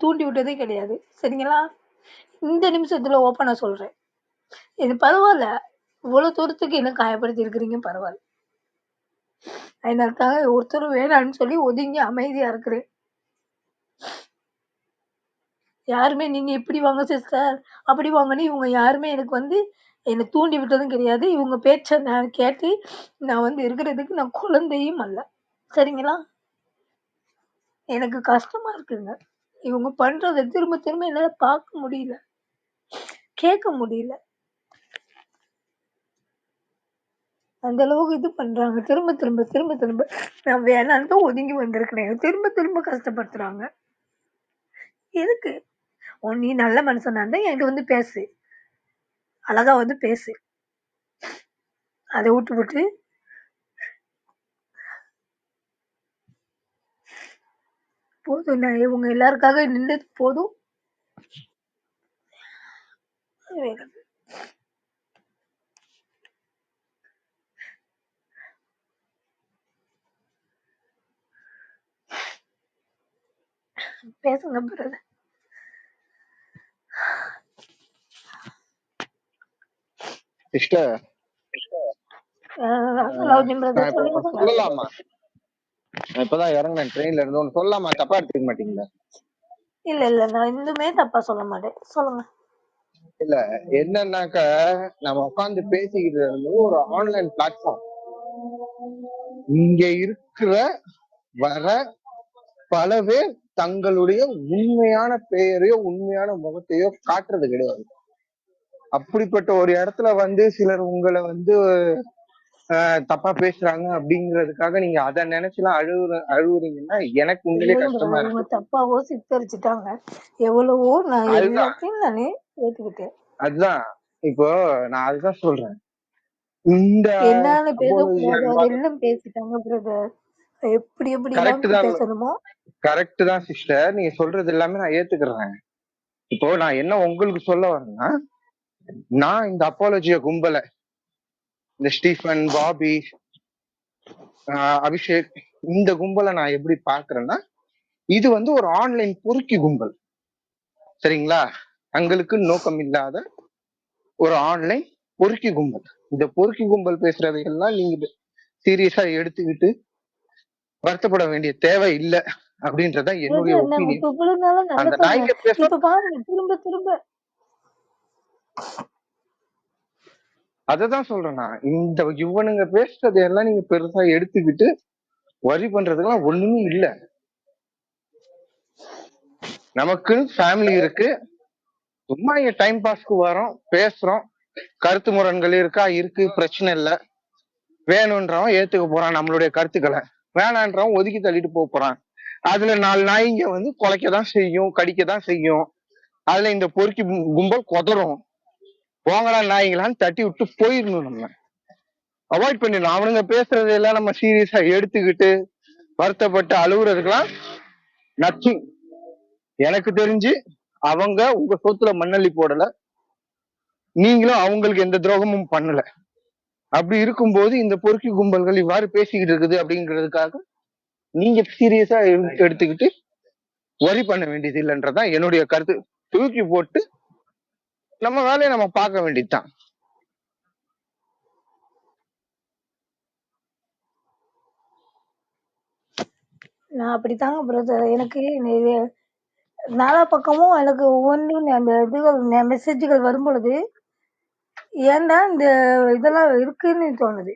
தூண்டி விட்டதே கிடையாது. சரிங்களா? இந்த நிமிஷத்துல ஓப்பனா சொல்றேன். இது பரவால்ல. இவ்வளோ தூரத்துக்கு என்ன காயப்படுத்தி இருக்கிறீங்க பரவால்ல. அதனால ஒருத்தரும் வேணான்னு சொல்லி ஒதுங்கி அமைதியா இருக்கிறேன். யாருமே நீங்க இப்படி வாங்க சிஸ்டர், அப்படி வாங்கன்னு இவங்க யாருமே எனக்கு என்ன தூண்டி விட்டதும் கிடையாது. இவங்க பேச்ச நான் கேட்டு நான் இருக்கிறதுக்கு நான் குழந்தையும் அல்ல. சரிங்களா? எனக்கு கஷ்டமா இருக்குங்க. இவங்க பண்றத திரும்ப திரும்ப என்னால பார்க்க முடியல. கேட்க முடியல. அந்த அளவுக்கு இது பண்றாங்க. திரும்ப திரும்ப திரும்ப திரும்ப நான் வேணான்னு தான் ஒதுங்கி வந்திருக்கிறேன். திரும்ப திரும்ப கஷ்டப்படுத்துறாங்க. எதுக்கு? நீ நல்ல மனுஷனா இருந்தா என்கிட்ட பேசு. அழகா பேசு. அத விட்டுப்புட்டு போதும். நான் இவங்க எல்லாருக்காக நின்னது போதும். பேசுங்க பிரதர். சிஸ்டர் சொல்லலாமா? இப்பதான் இறங்கினேன் ட்ரெயின்ல இருந்து. ஒண்ணு சொல்லலாமா? தப்பா எடுத்துக்க மாட்டீங்களா? இல்ல இல்ல, நான் இன்னுமே தப்பா சொல்ல மாட்டேன். சொல்லுங்க. இல்ல என்னன்னாக்க, நம்ம உட்காந்து பேசிக்கிட்டு இருந்தது ஒரு ஆன்லைன் பிளாட்ஃபார்ம். இங்க இருக்கிற வர பல பேர் தங்களுடைய உண்மையான பெயரையோ உண்மையான முகத்தையோ காட்டுறது கிடையாது. அப்படிப்பட்ட ஒரு இடத்துல சிலர் உங்களை தப்பா பேசுறாங்க அப்படிங்கிறதுக்காக நீங்க அதை நினைச்சுலாம் அழுவுறீங்கன்னா எனக்கு உண்மையிலே கஷ்டமா இருக்கு. தப்பாவோ சித்தரிச்சுட்டாங்க. எவ்வளவோ நான் எல்லாத்தையும் நானே ஏத்துக்கிட்டேன். அதுதான் இப்போ நான் அதுதான் சொல்றேன். இந்த என்னன்னு பேசிட்டாங்க பிரதர். எப்படி எப்படி பேசணுமோ கரெக்ட் தான் சிஸ்டர். நீங்க சொல்றது எல்லாமே நான் ஏத்துக்கிறேன். இப்போ நான் என்ன உங்களுக்கு சொல்ல வரேன்னா, நான் இந்த அப்பாலஜிய கும்பலை, இந்த ஸ்டீஃபன், பாபி, அபிஷேக், இந்த கும்பலை நான் எப்படி பாக்குறேன்னா, இது ஒரு ஆன்லைன் பொறுக்கி கும்பல். சரிங்களா? தங்களுக்கு நோக்கம் இல்லாத ஒரு ஆன்லைன் பொறுக்கி கும்பல். இந்த பொறுக்கி கும்பல் பேசுறதையெல்லாம் நீங்க சீரியஸா எடுத்துக்கிட்டு வருத்தப்பட வேண்டிய தேவை இல்லை அப்படின்றத என்னுடைய ஒப்பீனியன். அந்த நாய்ங்க திரும்ப திரும்ப அததான் சொல்றேன் நான். இவனுங்க பேசுறதையெல்லாம் நீங்க பெருசா எடுத்துக்கிட்டு வரி பண்றதுக்கெல்லாம் ஒண்ணுமே இல்ல. நமக்கு ஃபேமிலி இருக்கு. சும்மா இங்க டைம் பாஸ்க்கு வரோம், பேசுறோம். கருத்து முரண்கள் இருக்கு, பிரச்சனை இல்ல. வேணும்ன்றவன் ஏத்துக்க போறான் நம்மளுடைய கருத்துக்களை, வேணான்றவன் ஒதுக்கி தள்ளிட்டு போறான். அதுல 4 நாய்ங்க குலைக்கதான் செய்யும், கடிக்கதான் செய்யும். அதுல இந்த பொறுக்கி கும்பல் கொதரும். போங்கடா நாய்ங்களான்னு தட்டி விட்டு போயிடணும். நம்ம அவாய்ட் பண்ணிடணும். அவனுங்க பேசுறதெல்லாம் நம்ம சீரியஸா எடுத்துக்கிட்டு வருத்தப்பட்டு அழுகுறதுக்கெல்லாம் நத்திங். எனக்கு தெரிஞ்சு அவங்க உங்க சொத்துல மண்ணள்ளி போடல, நீங்களும் அவங்களுக்கு எந்த துரோகமும் பண்ணல. அப்படி இருக்கும்போது இந்த பொறுக்கி கும்பல்கள் இவ்வாறு பேசிக்கிட்டு இருக்குது அப்படிங்கிறதுக்காக நீங்க சீரியஸா எடுத்துக்கிட்டு வரி பண்ண வேண்டியது இல்லைன்றதான் என்னுடைய கருத்து. தூக்கி போட்டு நம்ம வேலையை நம்ம பார்க்க வேண்டியதுதான். நான் அப்படித்தாங்க பிரதர். எனக்கு நாலா பக்கமும் எனக்கு ஒவ்வொன்றும் அந்த இதுகள் மெசேஜ்கள் வரும் பொழுது ஏன்டா இந்த இதெல்லாம் இருக்குன்னு தோணுது.